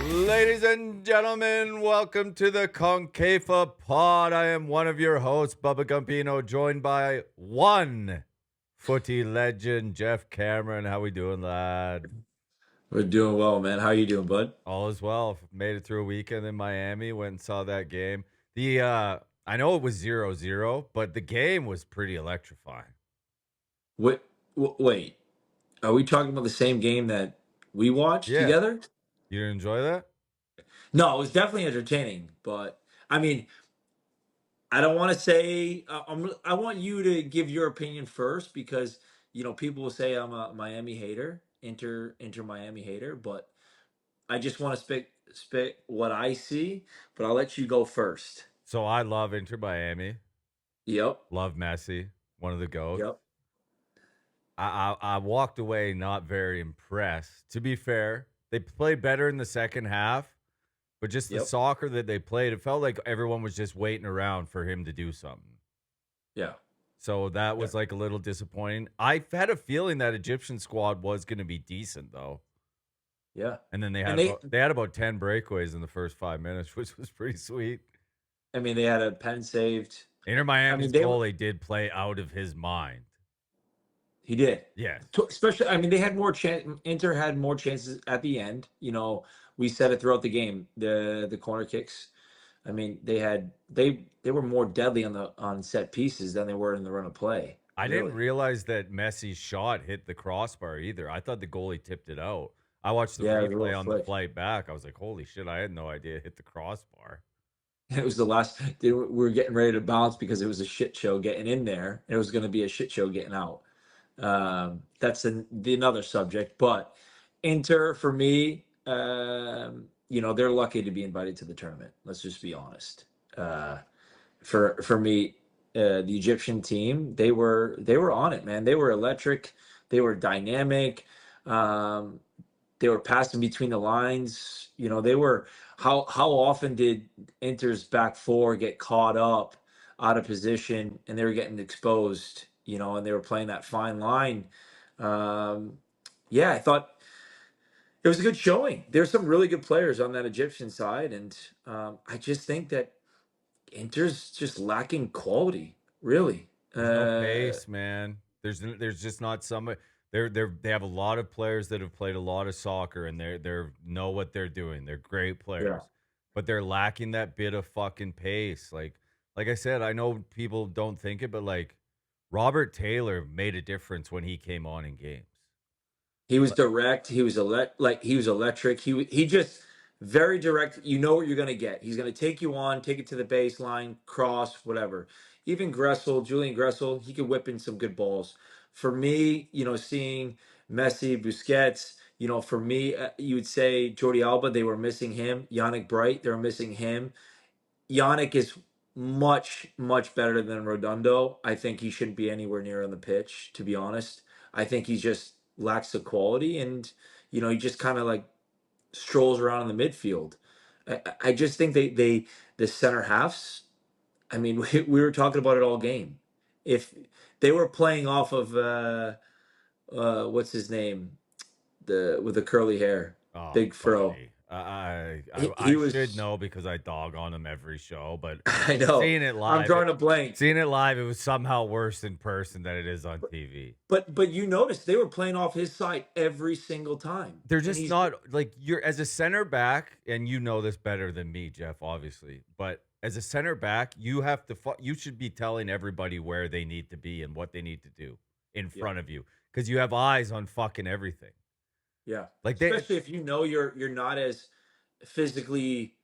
Ladies and gentlemen, welcome to the CONCAFA pod. I am one of your hosts, Bubba Gumpino, joined by one footy legend, Geoff Cameron. How we doing, lad? We're doing well, man. How you doing, bud? All is well. Made it through a weekend in Miami. Went and saw that game. I know it was 0-0, but the game was pretty electrifying. Wait, wait. Are we talking about the same game that we watched Yeah, together? you didn't enjoy that? No, it was definitely entertaining, but I mean, I don't want to say. I want you to give your opinion first because people will say I'm a Miami hater, Inter Miami hater, but I just want to spit what I see. But I'll let you go first. So I love Inter Miami. Yep. Love Messi, one of the GOATs. Yep. I walked away not very impressed. To be fair, they played better in the second half, but just the Yep. soccer that they played, it felt like everyone was just waiting around for him to do something. Yeah. So that Yeah. was like a little disappointing. I had a feeling that Egyptian squad was going to be decent though, Yeah. and then And they, they had about 10 breakaways in the first 5 minutes, which was pretty sweet. I mean, they had a pen saved. Inter I Miami's mean, they were. goalie did play out of his mind. He did. Yeah, Especially, I mean, they had more chance. Inter had more chances at the end. We said it throughout the game. The corner kicks. I mean, they were more deadly on set pieces than they were in the run of play. I didn't Really. realize that Messi's shot hit the crossbar either. I thought the goalie tipped it out. I watched the Yeah, it was a little replay on the flick. flight back. I was like, holy shit, I had no idea it hit the crossbar. It was the last. We were getting ready to bounce because it was a shit show getting in there. It was going to be a shit show getting out. That's another subject. But Inter, for me, they're lucky to be invited to the tournament. Let's just be honest. Uh, for me, the Egyptian team, they were on it, man. They were electric. They were dynamic. Um, they were passing between the lines. They were. How often did Inter's back four get caught up out of position and they were getting exposed? And they were playing that fine line. Um, yeah, I thought it was a good showing. There's some really good players on that Egyptian side, and I just think that Inter's just lacking quality, really. There's no pace, man. There's just not some. They have a lot of players that have played a lot of soccer and they're know what they're doing. They're great Yeah, players, but they're lacking that bit of fucking pace. Like I said, I know people don't think it, but like Robert Taylor made a difference when he came on in games. he was direct. He was he was electric. He just very direct. You know what you're gonna get. He's gonna take you on, take it to the baseline, cross, whatever. Even Julian Gressel, he could whip in some good balls. For me, seeing Messi, Busquets, for me, you would say Jordi Alba. They were missing him. Yannick Bright, they were missing him. Yannick is much, much better than Redondo. I think he shouldn't be anywhere near on the pitch, to be honest. I think he just lacks the quality and, he just kind of like strolls around in the midfield. I just think the center halves, I mean, we were talking about it all game. If they were playing off of, what's his name? With the curly hair, Oh, Big Fro. buddy. I, I He I should was, know because I dog on him every show, but I know, seeing it I'm live, drawing a blank. it was somehow worse in person than it is on TV. But you notice they were playing off his side every single time, They're and just he's not like you're as a center back, and you know this better than me, Geoff, obviously. But as a center back, you have to you should be telling everybody where they need to be and what they need to do in yeah, front of you because you have eyes on fucking everything. yeah. Like they Especially if you're not as physically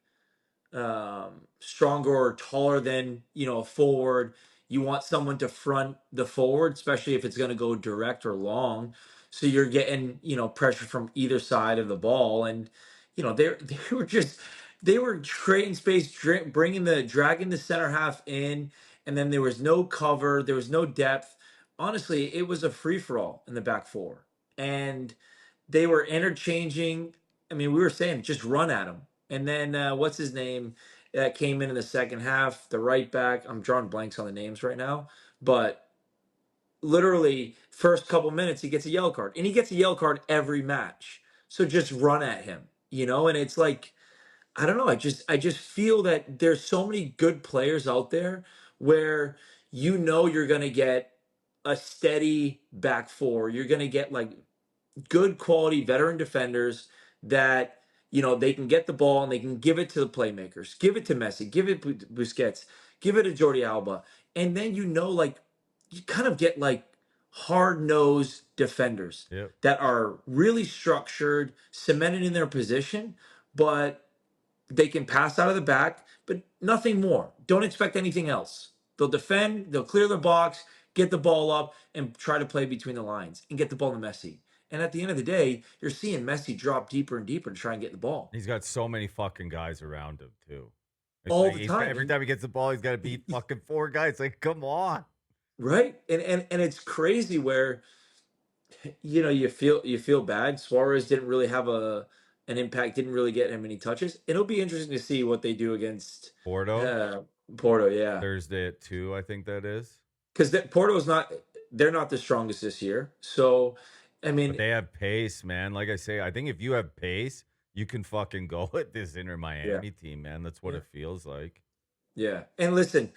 stronger or taller than a forward. You want someone to front the forward, especially if it's going to go direct or long. So you're getting pressure from either side of the ball, and they were just they were creating space, dragging the center half in, and then there was no cover, there was no depth. Honestly, it was a free for all in the back four, and they were interchanging. I mean, we were saying just run at him. And then what's his name that came in the second half? The right back. I'm drawing blanks on the names right now, but literally first couple minutes he gets a yellow card, and he gets a yellow card every match. So just run at him. And it's like, I don't know. I just feel that there's so many good players out there where you're gonna get a steady back four. You're gonna get like good quality veteran defenders that they can get the ball and they can give it to the playmakers, give it to Messi, give it to Busquets, give it to Jordi Alba, and then like you kind of get like hard-nosed defenders Yep. that are really structured, cemented in their position, but they can pass out of the back, but nothing more. Don't expect anything else. They'll defend, they'll clear the box, get the ball up, and try to play between the lines and get the ball to Messi. And at the end of the day, you're seeing Messi drop deeper and deeper to try and get the ball He's got so many fucking guys around him too. It's all like the he's got, time. every And time he gets the ball, he's got to beat fucking four guys. Like, come on. right, and it's crazy where you feel bad. Suarez didn't really have an impact, didn't really get him many touches. It'll be interesting to see what they do against Porto, uh, Porto. Yeah, Thursday at 2, I think that is. because Porto's not, they're not the strongest this year. So, I But mean, they have pace, man. Like I say, I think if you have pace, you can fucking go at this Inter yeah, Miami team, man. That's what yeah, it feels like. yeah. And listen,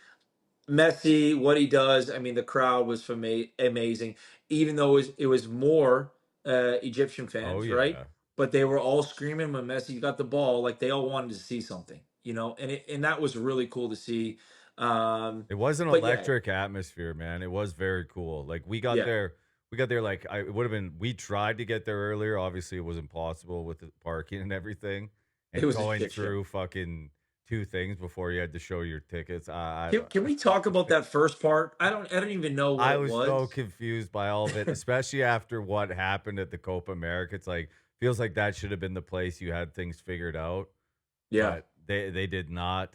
Messi, what he does, I mean, the crowd was amazing, even though it was more Egyptian Oh fans, right? yeah. But they were all screaming when Messi got the ball, like they all wanted to see something, and that was really cool to see. Um, It was an but yeah, electric atmosphere, man. It was very cool. Like yeah, we got there like it would have been we tried to get there earlier. Obviously, it was impossible with the parking and everything. it And was a going shit show. through fucking two things before you had to show your tickets. Can we talk about that first part? I don't even know what I it was so was. confused by all of it, especially after what happened at the Copa America. It's like feels like that should have been the place you had things figured out, Yeah, but they did not.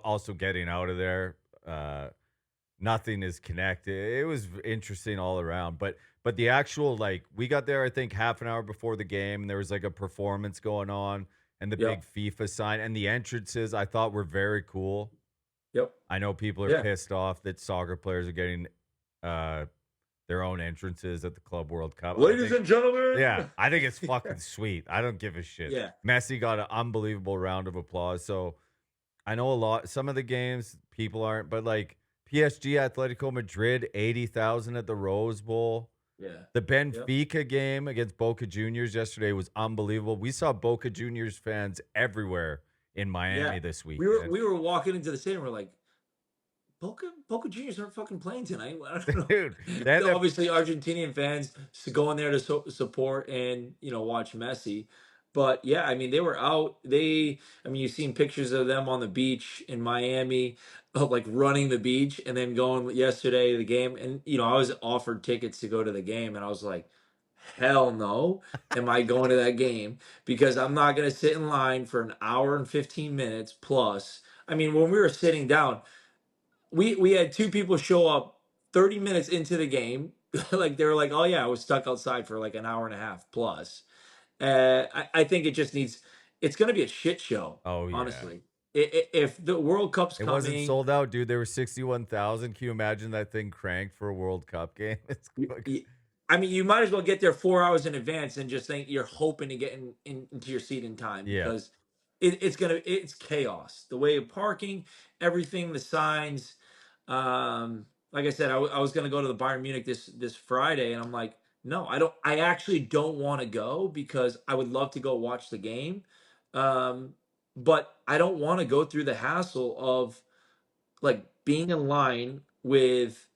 Also getting out of there, nothing is connected. It was interesting all around, but the actual like we got there, I think half an hour before the game, and there was like a performance going on, and the big yep, FIFA sign and the entrances I thought were very cool. yep, I know people are yeah. pissed off that soccer players are getting uh their own entrances at the Club World Cup. Ladies and Yeah, gentlemen. I think it's fucking sweet. I don't give a shit. Yeah, Messi got an unbelievable round of applause. So I know a lot. Some of the games people aren't, but like PSG Atletico Madrid, 80,000 at the Rose Bowl. yeah, The yep. Benfica game against Boca Juniors yesterday was unbelievable. We saw Boca Juniors fans everywhere in Yeah, Miami this we were weekend. we were walking into the stadium. We're like, Boca Juniors aren't fucking playing tonight. I don't know. Dude, they had that. Obviously, Argentinian fans to go in there to support and watch Messi. But yeah, I mean, they were out. I mean, you've seen pictures of them on the beach in Miami, like running the beach, and then going yesterday to the game. And I was offered tickets to go to the game, and I was like, hell no, am I going to that game? Because I'm not going to sit in line for an hour and 15 minutes plus. I mean, when we were sitting down, we had two people show up 30 minutes into the game. Like they were like, oh yeah, I was stuck outside for like an hour and a half plus. I think it just needs, it's going to be a shit show, Oh yeah. honestly. If the World Cup's It wasn't coming, sold out, dude. There were 61,000. Can you imagine that thing cranked for a World Cup game? It's y- fucking- y- I mean, you might as well get there 4 hours in advance and just think you're hoping to get into your seat in time, yeah. because it's chaos. The way of parking, everything, the signs. Like I said, I was gonna go to the Bayern Munich this Friday, and I'm like, no, I don't. I actually don't want to go because I would love to go watch the game, um, but I don't want to go through the hassle of like being in line with,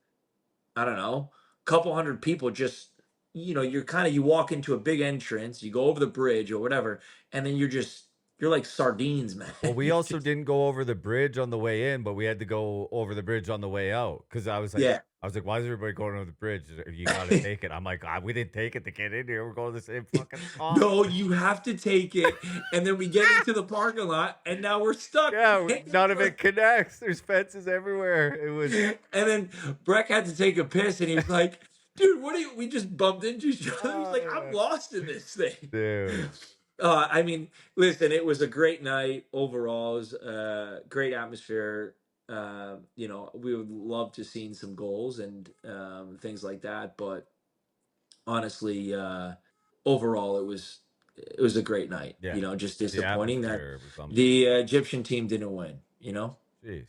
I don't know, a couple hundred people. Just you're kind of, you walk into a big entrance, you go over the bridge or whatever, and then you're like sardines, man. Well, we You also just, didn't go over the bridge on the way in, but we had to go over the bridge on the way out because yeah. I was like, why is everybody going over the bridge? You got to take it. I'm like, we didn't take it to get in here. We're going to the same fucking spot. No, you have to take it. And then we get into the parking lot, and now we're stuck. Yeah, Paying none of for it connects. There's fences everywhere. It was, And then Breck had to take a piss, and he was like, dude, what are you? We just bumped into each other. He's like, I'm yeah. lost in this thing. Dude. I mean, listen, it was a great night overall. It was a great atmosphere. We would love to seen some goals and things like that, but honestly, overall, it was a great night. Yeah. You know, just The disappointing that atmosphere was the Egyptian team didn't win. You know. jeez.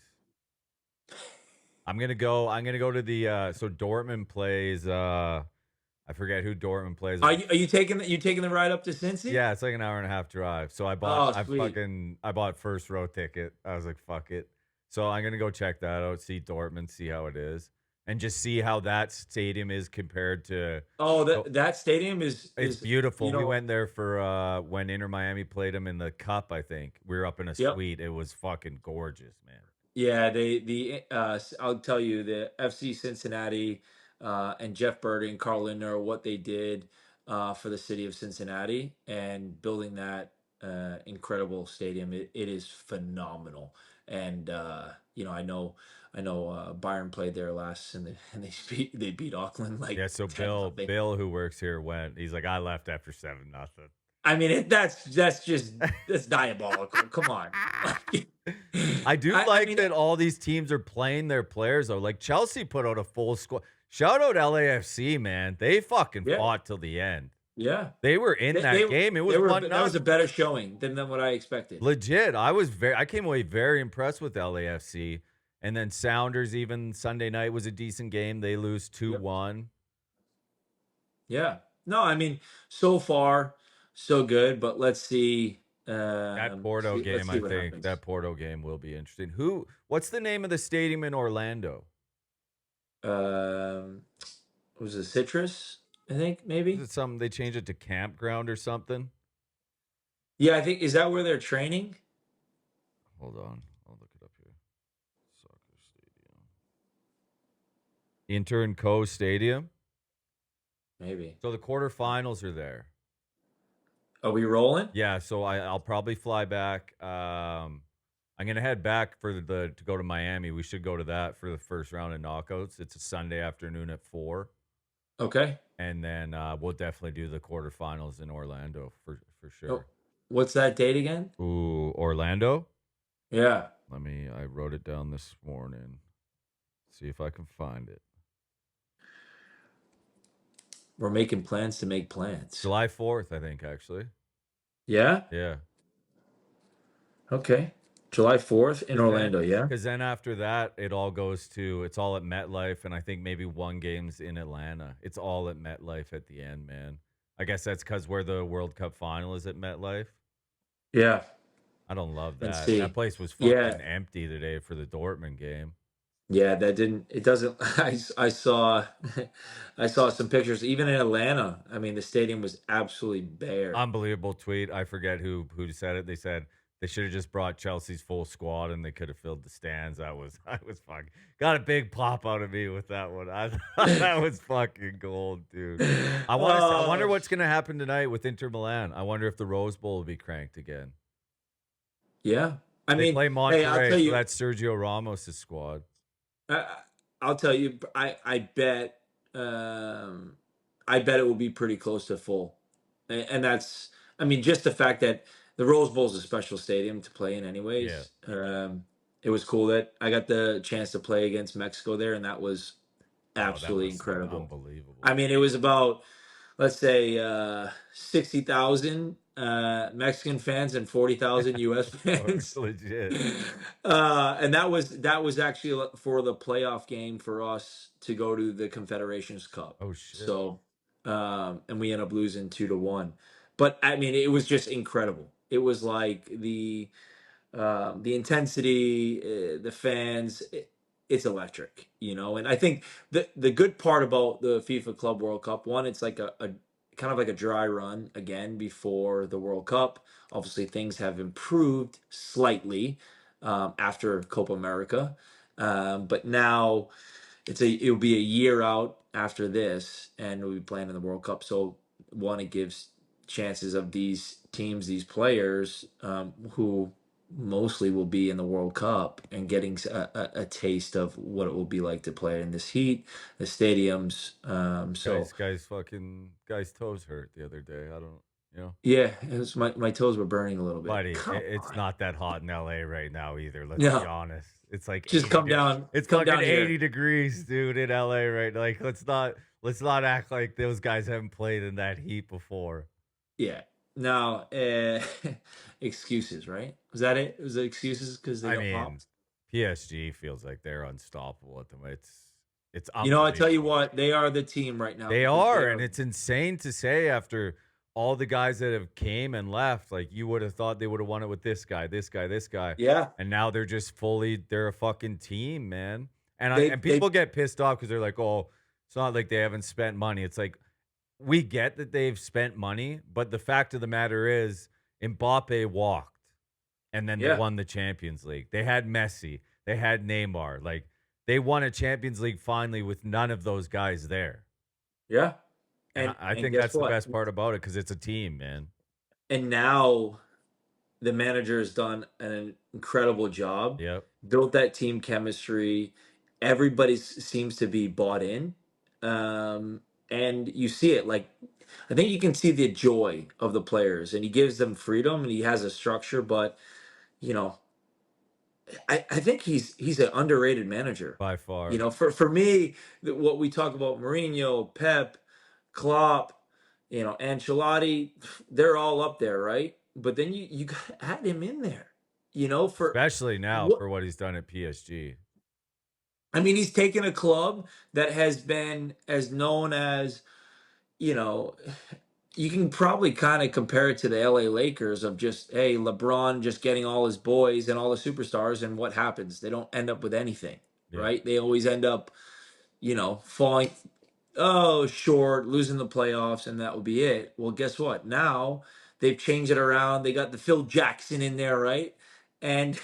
I'm gonna go to the so Dortmund plays I forget who Dortmund plays. Are you taking the ride up to Cincy? Yeah, it's like an hour and a half drive. So Oh, sweet. I bought first row ticket. I was like, fuck it. So I'm gonna go check that out, see Dortmund, see how it is, and just see how that stadium is compared to. Oh, Oh, that stadium it's is you beautiful. We know. went there for when Inter Miami played them in the cup. I think we were up in a Yep. suite. It was fucking gorgeous, man. Yeah, I'll tell you, the FC Cincinnati and Jeff Burdi and Carl Lindner, what they did for the city of Cincinnati and building that incredible stadium, it is phenomenal. And you know, I know Bayern played there last, and they beat Auckland like Yeah. So 10-0. Bill, who works here, went. He's like, I left after 7-0. I mean, that's diabolical. Come on. I do I like mean, that all these teams are playing their players though. Like Chelsea put out a full squad. Shout out LAFC, man. They fucking yeah, fought till the end. yeah. They were in that game. It was one That was a nothing. better showing than what I expected. Legit. I came away very impressed with LAFC. And then Sounders, even Sunday night was a decent game. They lose Yep. 2-1. Yeah. No, I mean, so far so good, but let's see. That Porto Let's game, see I what think happens. that Porto game will be interesting. What's the name of the stadium in Orlando? Um, was it Citrus? I think Is maybe. it something they changed it to campground or something? Yeah, I think, is that where they're training? Hold on. I'll look it up here. Soccer Stadium. Inter and Co Stadium. Maybe. So the quarterfinals are there. Are we rolling? Yeah, so I'll probably fly back. I'm gonna head back to go to Miami. We should go to that for the first round of knockouts. It's a Sunday afternoon at 4. Okay. And then we'll definitely do the quarterfinals in Orlando for Oh, sure. what's that date again? Ooh, Orlando? Yeah. I wrote it down this morning. See if I can find it. We're making plans to make plans. July 4th, I think, actually. Yeah? Yeah. Okay. July 4th in Because Orlando, yeah? then after that, it's all at MetLife, and I think maybe one game's in Atlanta. It's all at MetLife at the end, man. I guess that's because where the World Cup final is at MetLife. Yeah. I don't love And that. see. That place was Yeah. fucking empty today for the Dortmund game. Yeah, it doesn't I saw I saw some pictures even in Atlanta. I mean, the stadium was absolutely bare. Unbelievable tweet. I forget who said it. They said they should have just brought Chelsea's full squad and they could have filled the stands. I was fucking got a big pop out of me with that one. I thought that was fucking gold, dude. I wonder Oh, what's gonna happen tonight with Inter Milan. I wonder if the Rose Bowl will be cranked again. yeah. I They mean, play hey, I'll Monterrey, tell so you that's Sergio Ramos' squad. I, I'll tell you um I bet it will be pretty close to full. And that's, I mean, just the fact that the Rose Bowl is a special stadium to play in Yeah. anyways. It was cool that I got the chance to play against Mexico there, and that was Oh, that absolutely must have been incredible. unbelievable. I mean, it was about, let's say, 60,000 Mexican fans and 40,000 US fans. Legit. And that was actually for the playoff game for us to go to the Confederations Cup. Oh shit. So, and we ended up losing 2-1. But I mean, it was just incredible. It was like the intensity, the fans. It's electric, you know. And I think the good part about the FIFA Club World Cup, one, it's like a kind of like a dry run again before the World Cup. Obviously, things have improved slightly after Copa America, but now it'll be a year out after this, and we'll be playing in the World Cup. So one, it gives chances of these teams, these players who mostly will be in the World Cup and getting a taste of what it will be like to play in this heat, the stadiums. So Guy's toes hurt the other day. I don't, you know. yeah, it was, my toes were burning a little bit. Buddy, Come it's on, not that hot in LA right now either. Let's be no, honest. It's like just 80. It's come fucking down 80 here. degrees, dude, in LA right now. Like let's not act like those guys haven't played in that heat before. Yeah, Now, excuses, right? Was that it? Was it excuses because they I got mean, popped? PSG feels like they're unstoppable at the moment. It's I tell you unbelievable. what, they are the team right now They because they are, and are. it's insane to say after all the guys that have came and left, like you would have thought they would have won it with this guy, this guy, this guy. Yeah, And now they're a fucking team, man. And they people get pissed off because they're like, "Oh, it's not like they haven't spent money." It's like we get that they've spent money, but the fact of the matter is Mbappe walked and then they yeah, won the Champions League. They had Messi, they had Neymar. Like they won a Champions League finally with none of those guys there. yeah. And And I and think guess that's the what? best part about it because it's a team, man. And now the manager has done an incredible job, Yep. built that team chemistry. Everybody seems to be bought in. And you see it like I think you can see the joy of the players and he gives them freedom and he has a structure, but you know, I think he's an underrated manager. By far. For me, what we talk about Mourinho, Pep, Klopp, Ancelotti, they're all up there, right? But then you got to add him in there, for Especially now what for what he's done at PSG. I mean, he's taken a club that has been as known as, you know, you can probably kind of compare it to the LA Lakers of just, hey, LeBron just getting all his boys and all the superstars, and what happens? They don't end up with anything, Yep. right? They always end up, falling short, losing the playoffs, and that would be it. Well, guess what? Now they've changed it around. They got the Phil Jackson in there, right? And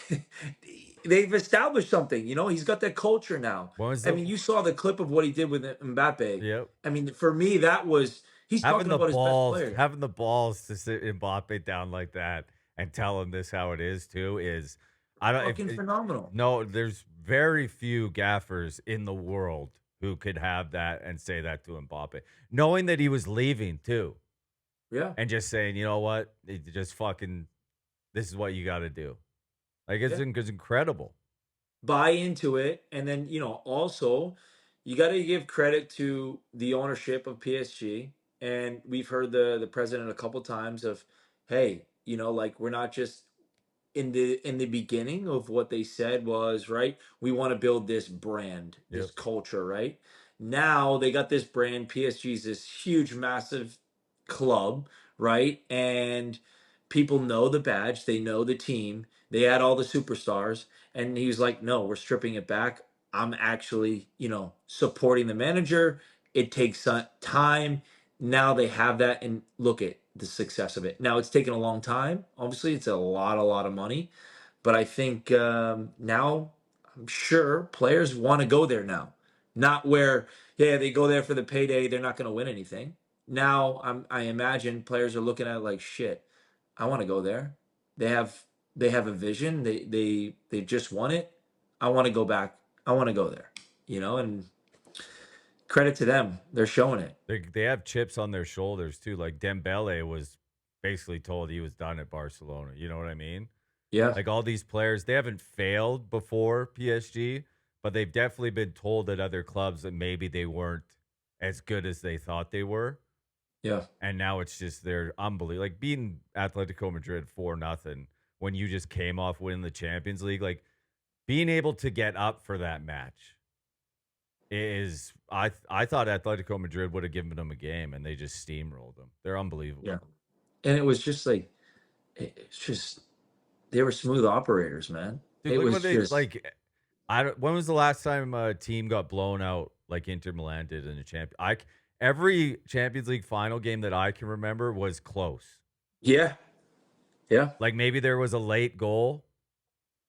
they've established something. He's got that culture now. When was I the mean, you saw the clip of what he did with Mbappe. Yep. I mean, for me, that was he's talking about his best player. Having the balls to sit Mbappe down like that and tell him this how it is too is I don't if Fucking it, phenomenal. no, there's very few gaffers in the world who could have that and say that to Mbappe, knowing that he was leaving too, Yeah, and just saying, you know what, just fucking, this is what you got to do. Like yeah. it's incredible. Buy into it, and then also you got to give credit to the ownership of PSG. And we've heard the president a couple times of, hey, like we're not just in the beginning of what they said was right. We want to build this brand, this Yep. culture, right? Now they got this brand. PSG is this huge, massive club, right? And people know the badge, they know the team, they had all the superstars, and he was like, "No, we're stripping it back. I'm actually, supporting the manager. It takes time. Now they have that, and look at the success of it. Now it's taken a long time. Obviously, it's a lot of money, but I think now I'm sure players want to go there now, not where yeah they go there for the payday. They're not going to win anything. Now I imagine players are looking at it like shit. I want to go there. They have they have a vision. They just won it. I want to go back. I want to go there. And credit to them. They're showing it. They have chips on their shoulders too. Like Dembele was basically told he was done at Barcelona. You know what I mean? Yeah. Like all these players, they haven't failed before PSG, but they've definitely been told at other clubs that maybe they weren't as good as they thought they were. Yeah. And now it's just they're unbelievable. Like beating Atletico Madrid 4-0 when you just came off winning the Champions League, like being able to get up for that match is I thought Atletico Madrid would have given them a game and they just steamrolled them. They're Yeah. unbelievable. And it was just like it's just they were smooth operators, man. Dude, It look was what they just like. I don't. When was the last time a team got blown out like Inter Milan did in a champ? Every Champions League final game that I can remember was close. yeah, yeah, Like maybe there was a late goal,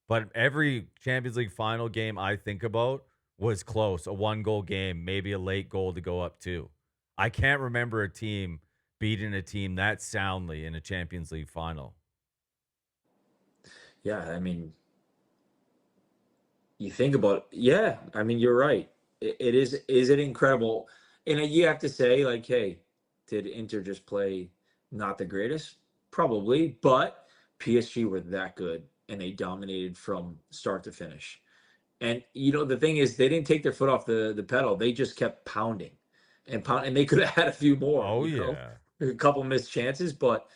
but every Champions League final game I think about was close. A 1-goal game, maybe a late goal to go up two. I can't remember a team beating a team that soundly in a Champions League final. yeah. I mean, you think about yeah. I mean, you're right. It is. Is it incredible? And you have to say like, hey, did Inter just play not the greatest? Probably, but PSG were that good and they dominated from start to finish. And the thing is, they didn't take their foot off the pedal. They just kept pounding and pound, and they could have had a few more. Oh yeah. A couple missed chances, but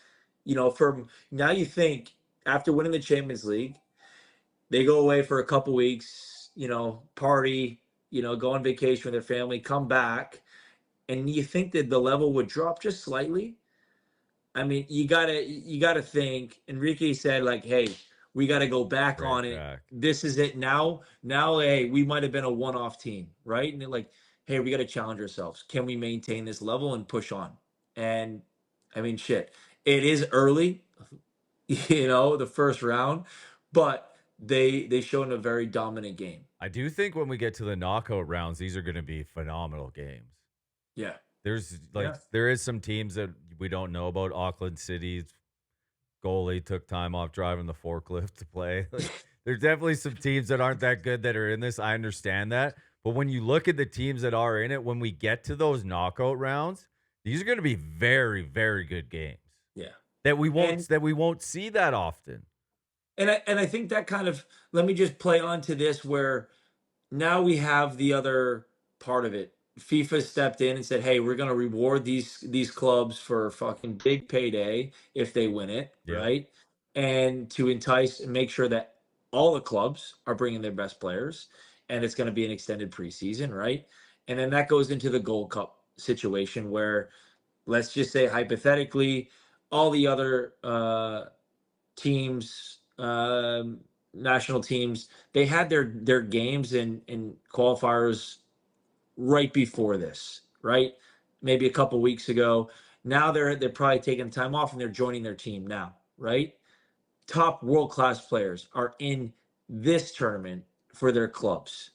From now you think after winning the Champions League, they go away for a couple weeks, party, go on vacation with their family, come back, and you think that the level would drop just slightly. I mean, you gotta think. Enrique said like, "Hey, we got to go back Right on it. back. This is it now. Now, hey, we might have been a one-off team, right? And they're like, hey, we got to challenge ourselves. Can we maintain this level and push on? And I mean, shit, it is early, the first round, but they showed a very dominant game. I do think when we get to the knockout rounds, these are going to be phenomenal games. Yeah, There is some teams that we don't know about. Auckland City's goalie took time off driving the forklift to play. There's definitely some teams that aren't that good that are in this. I understand that. But when you look at the teams that are in it, when we get to those knockout rounds, these are going to be very, very good games yeah. that we won't And that we won't see that often. I think that kind of, let me just play on to this where now we have the other part of it. FIFA stepped in and said, "Hey, we're going to reward these clubs for fucking big payday if they win it, Yeah. right? And to entice and make sure that all the clubs are bringing their best players, and it's going to be an extended preseason, right? And then that goes into the Gold Cup situation where, let's just say hypothetically, all the other teams, national teams, they had their games in qualifiers right before this, right? Maybe a couple weeks ago. Now they're probably taking time off and they're joining their team now, right? Top world class players are in this tournament for their clubs.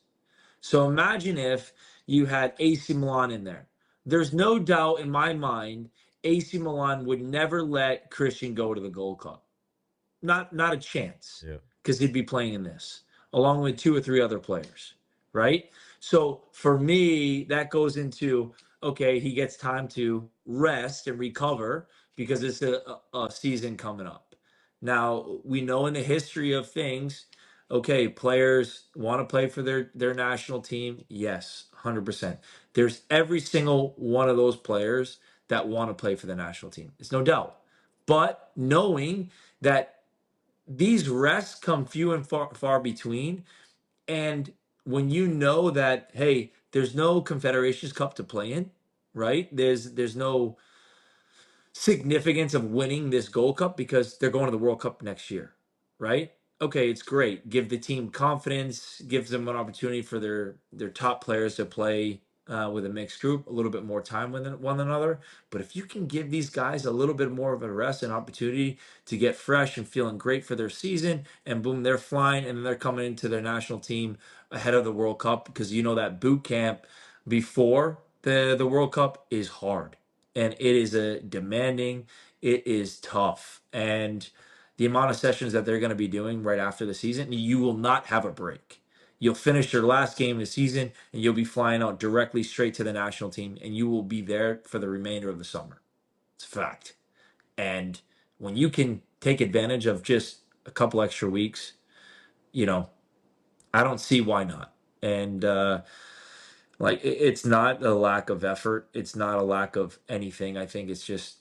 So imagine if you had AC Milan in there. There's no doubt in my mind AC Milan would never let Christian go to the Gold Cup. Not a chance. Yeah. Because he'd be playing in this along with two or three other players, right? So for me, that goes into, okay, he gets time to rest and recover because it's a season coming up. Now we know in the history of things, okay, players want to play for their national team. Yes, 100%. There's every single one of those players that want to play for the national team. It's no doubt. But knowing that these rests come few and far between. And when you know that, hey, there's no Confederations Cup to play in, right? There's no significance of winning this Gold Cup because they're going to the World Cup next year, right? Okay, it's great. Give the team confidence, gives them an opportunity for their top players to play with a mixed group, a little bit more time with one another. But if you can give these guys a little bit more of a rest and opportunity to get fresh and feeling great for their season, and boom, they're flying and they're coming into their national team ahead of the World Cup because that boot camp before the World Cup is hard and it is a demanding, it is tough. And the amount of sessions that they're going to be doing right after the season, you will not have a break. You'll finish your last game of the season and you'll be flying out directly straight to the national team and you will be there for the remainder of the summer. It's a fact. And when you can take advantage of just a couple extra weeks, I don't see why not. And it's not a lack of effort. It's not a lack of anything. I think it's just,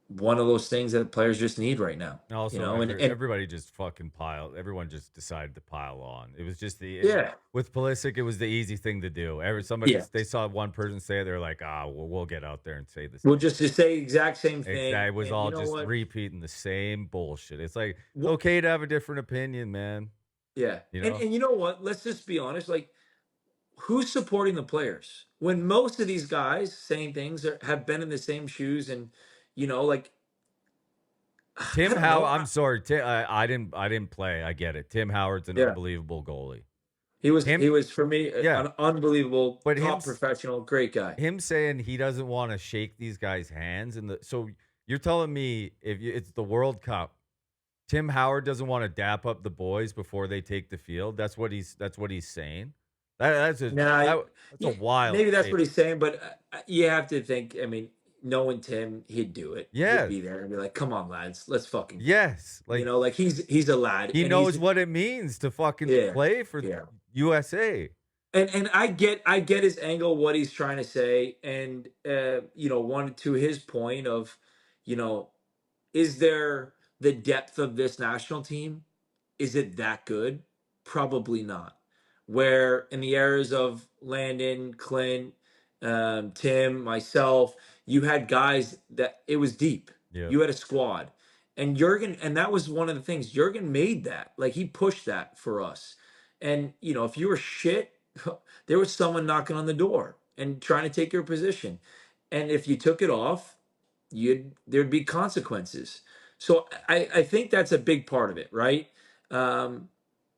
one of those things that players just need right now. And also, And everybody just fucking piled. Everyone just decided to pile on. It was just yeah, with Pulisic, it was the easy thing to do. yeah. They saw one person say it, they're like, we'll get out there and say the We'll same. just say the exact same Exactly. thing. It was And all you know just what? repeating the same bullshit. It's like it's Wh- okay to have a different opinion, man. Yeah. You And know? and you know what? Let's just be honest. Like, who's supporting the players when most of these guys saying things have been in the same shoes and, like, I Tim don't Howard. know. I'm sorry, I didn't play. I get it. Tim Howard's an Yeah. unbelievable goalie. He was Him, he was for me yeah. an unbelievable But top professional, great guy. him saying he doesn't want to shake these guys' hands, so you're telling me it's the World Cup, Tim Howard doesn't want to dap up the boys before they take the field. That's what he's saying. Nah, That's a yeah, wild maybe that's what statement. he's saying, but you have to think. I mean, knowing Tim, he'd do it. He'd Yes, be there and be like, "Come on, lads, let's fucking go." yes. Like Like he's a lad, he and knows what it means to fucking yeah, play for yeah, USA. And I get his angle, what he's trying to say, and one to his point of, you know, is there the depth of this national team? Is it that good? Probably not. Where in the eras of Landon, Clint, Tim, myself, you had guys that it was deep. Yeah. You had a squad. And Jurgen, and that was one of the things. Jurgen made that. Like he pushed that for us. And if you were shit, there was someone knocking on the door and trying to take your position. And if you took it off, there'd be consequences. So I think that's a big part of it, right? Um,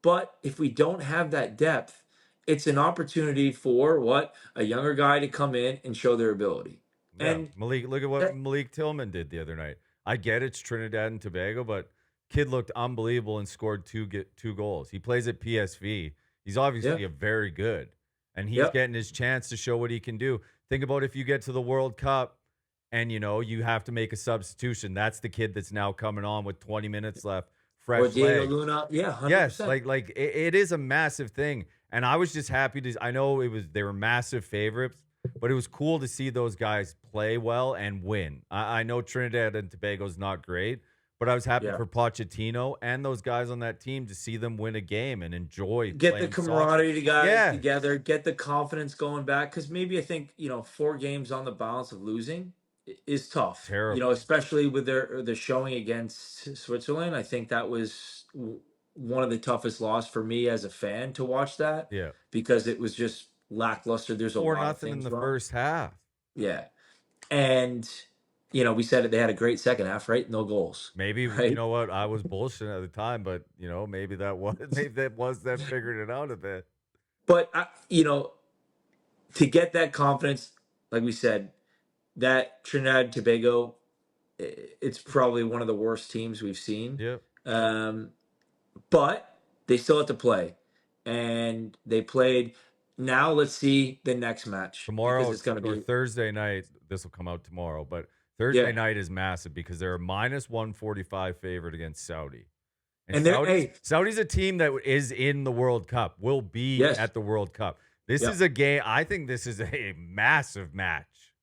but if we don't have that depth, it's an opportunity for a younger guy to come in and show their ability. Yeah, And Malik. Look at what that, Malik Tillman did the other night. I get it's Trinidad and Tobago, but kid looked unbelievable and scored two goals. He plays at PSV. He's yeah, obviously a very good, and he's yep, getting his chance to show what he can do. Think about if you get to the World Cup, and you have to make a substitution. That's the kid that's now coming on with 20 minutes left, or fresh Diego legs. Luna, yeah, Yes, 100%. it is a massive thing, and I was just happy to. I know they were massive favorites, but it was cool to see those guys play well and win. I know Trinidad and Tobago's not great, but I was happy Yeah, for Pochettino and those guys on that team to see them win a game and enjoy get the playing soccer. camaraderie to guys Yeah, together, get the confidence going back. Because maybe I think 4 games on the balance of losing is tough. terrible. Especially with their showing against Switzerland. I think that was one of the toughest loss for me as a fan to watch that Yeah, because it was just lackluster. There's a four lot of nothing in things the wrong. first half. Yeah, and we said it. They had a great second half, right? No goals, Maybe you right? know what I was bullshitting at the time, but maybe that was maybe that was them figuring it out a bit. But to get that confidence, like we said, that Trinidad and Tobago, it's probably one of the worst teams we've seen. Yep. Um, but they still have to play, and they played. Now let's see the next match because Tomorrow it's going to or be Thursday night, this will come out tomorrow, but Thursday yeah. night is massive because they're a minus 145 favorite against Saudi. And And they're Saudi's a team that is in the World Cup, will be yes, at the World Cup. This yeah, is a game. I think this is a massive match.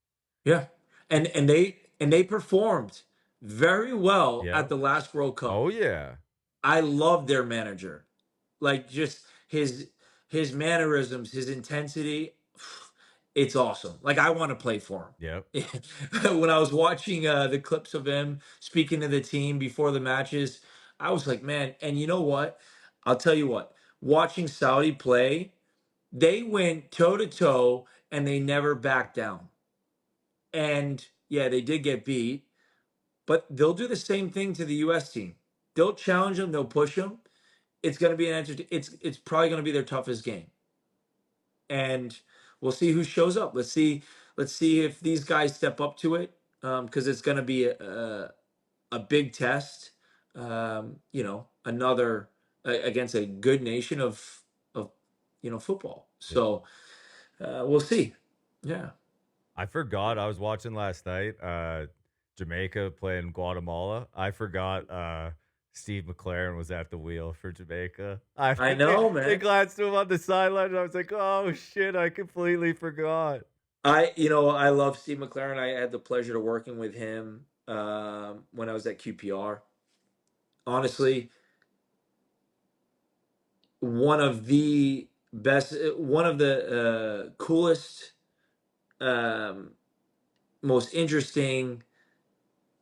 yeah, and they performed very well Yeah. at the last World Cup. Oh yeah. I love their manager. Like just his mannerisms, his intensity, it's awesome. Like I want to play for Yep. him. When I was watching the clips of him speaking to the team before the matches, I was like, man. And you know what? I'll tell you what. Watching Saudi play, they went toe to toe and they never backed down. And yeah, they did get beat, but they'll do the same thing to the U.S. team. They'll challenge them. They'll push them. It's going to be it's probably going to be their toughest game, and we'll see who shows up. Let's see if these guys step up to it, because it's going to be a big test. Another against a good nation of football. Yep. So we'll see. Yeah, I forgot I was watching last night Jamaica playing Guatemala. I forgot Steve McLaren was at the wheel for Jamaica. I know, They man. glanced to him on the sideline and I was like, "Oh shit, I completely forgot." I love Steve McLaren. I had the pleasure of working with him when I was at QPR. Honestly, one of the best, one of the coolest, um, most interesting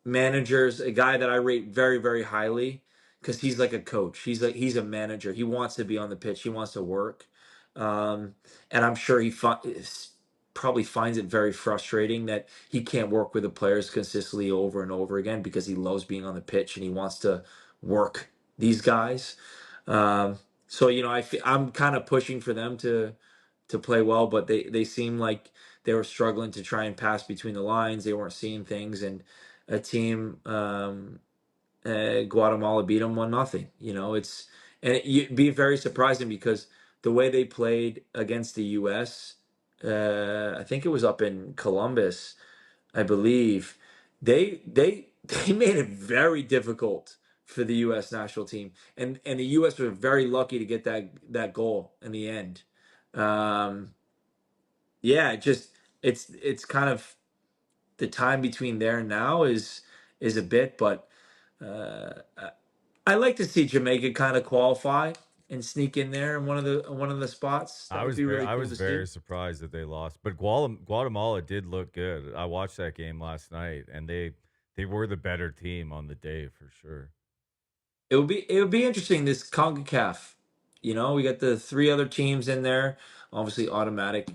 managers, a guy that I rate very, very highly because he's like a coach. He's a manager. He wants to be on the pitch. He wants to work, um, and I'm sure probably finds it very frustrating that he can't work with the players consistently over and over again because he loves being on the pitch and he wants to work these guys. So I'm kind of pushing for them to play well, but they seem like they were struggling to try and pass between the lines. They weren't seeing things, and a team Guatemala beat them 1-0. It'd be very surprising because the way they played against the U.S. I think it was up in Columbus, I believe. They made it very difficult for the U.S. national team, and the U.S. were very lucky to get that goal in the end. Um, yeah, it's kind of the time between there and now is a bit, but I like to see Jamaica kind of qualify and sneak in there in one of the spots. That would be really I cool was to very see. surprised that they lost, but Guatemala did look good. I watched that game last night, and they were the better team on the day for sure. It would be interesting, this CONCACAF. We got the three other teams in there, obviously automatic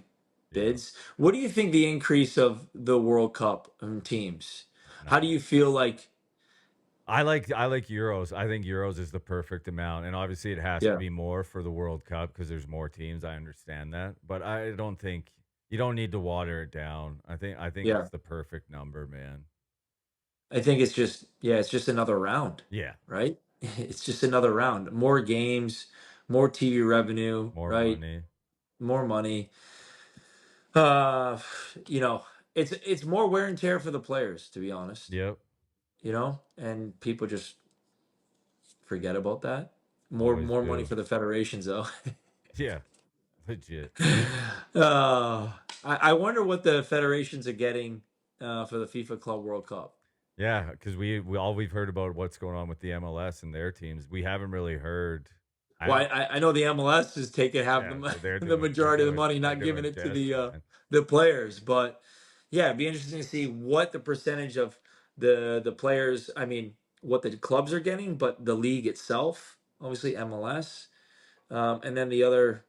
Yeah, bids. What do you think the increase of the World Cup teams? How do no. you feel like? I like Euros. I think Euros is the perfect amount, and obviously it has to Yeah, be more for the World Cup because there's more teams. I understand that, but I don't think you don't need to water it down. I think yeah. it's the perfect number, man. I think it's just another round, Yeah, right? It's just another round. More games, more TV revenue, more right? money. More money. Uh, you know, it's more wear and tear for the players, to be honest. Yep, And people just forget about that. More always more money do. for the federations, though. Yeah, legit. uh, I wonder what the federations are getting for the FIFA Club World Cup. Yeah, because we all we've heard about what's going on with the MLS and their teams. We haven't really heard. Well, I I know the MLS is taking half Yeah, they're the majority of the money, they're not giving doing it to just fine. the players. But yeah, it'd be interesting to see what the percentage of the players. I mean, what the clubs are getting, but the league itself, obviously MLS, and then the other,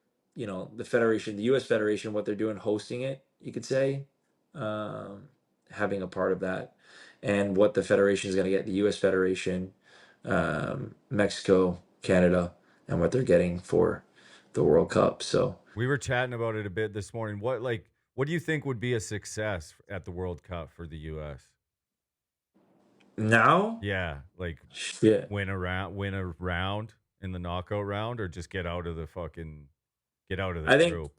the federation, the U.S. Federation, what they're doing, hosting it, you could say, um, having a part of that, and what the federation is going to get, the U.S. Federation, Mexico, Canada, and what they're getting for the World Cup. So We were chatting about it a bit this morning. What do you think would be a success at the World Cup for the US? now, Yeah, like shit, win a round in the knockout round or just get out of the I think group.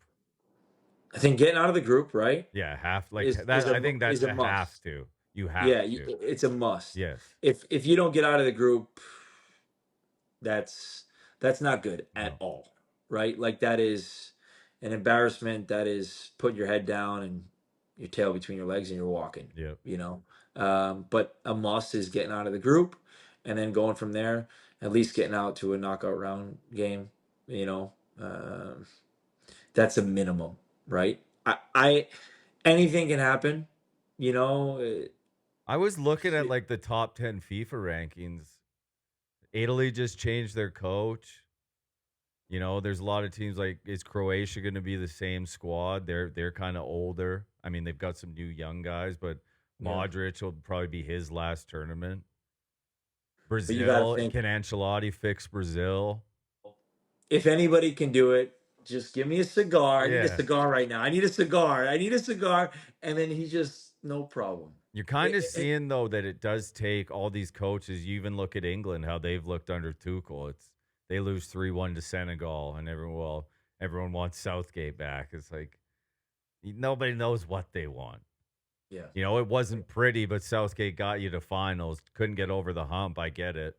I think getting out of the group, right, Yeah, half like is that is a I think that's is a a have must. to. You have Yeah, to. it's a must. Yes. If you don't get out of the group, that's that's not good at No. all, right? Like, that is an embarrassment. That is putting your head down and your tail between your legs and you're walking, Yep. you know. But a must is getting out of the group and then going from there, at least getting out to a knockout round game, you know. That's a minimum, right? I anything can happen, you know. I was looking at Shit. like the top 10 FIFA rankings. Italy just changed their coach. There's a lot of teams like is Croatia going to be the same squad? They're kind of older. I mean, they've got some new young guys, but Yeah, Modric will probably be his last tournament. but you got to Brazil, think, can Ancelotti fix Brazil? if anybody can do it, just give me a cigar. I need a Yeah. cigar right now. I need a cigar. I need a cigar. And then he just, no problem. You're kind of It, it, seeing though that it does take all these coaches. You even look at England, how they've looked under Tuchel. They lose 3-1 to Senegal, and everyone wants Southgate back. It's like nobody knows what they want. yeah, It wasn't pretty, but Southgate got you to finals. Couldn't get over the hump. I get it,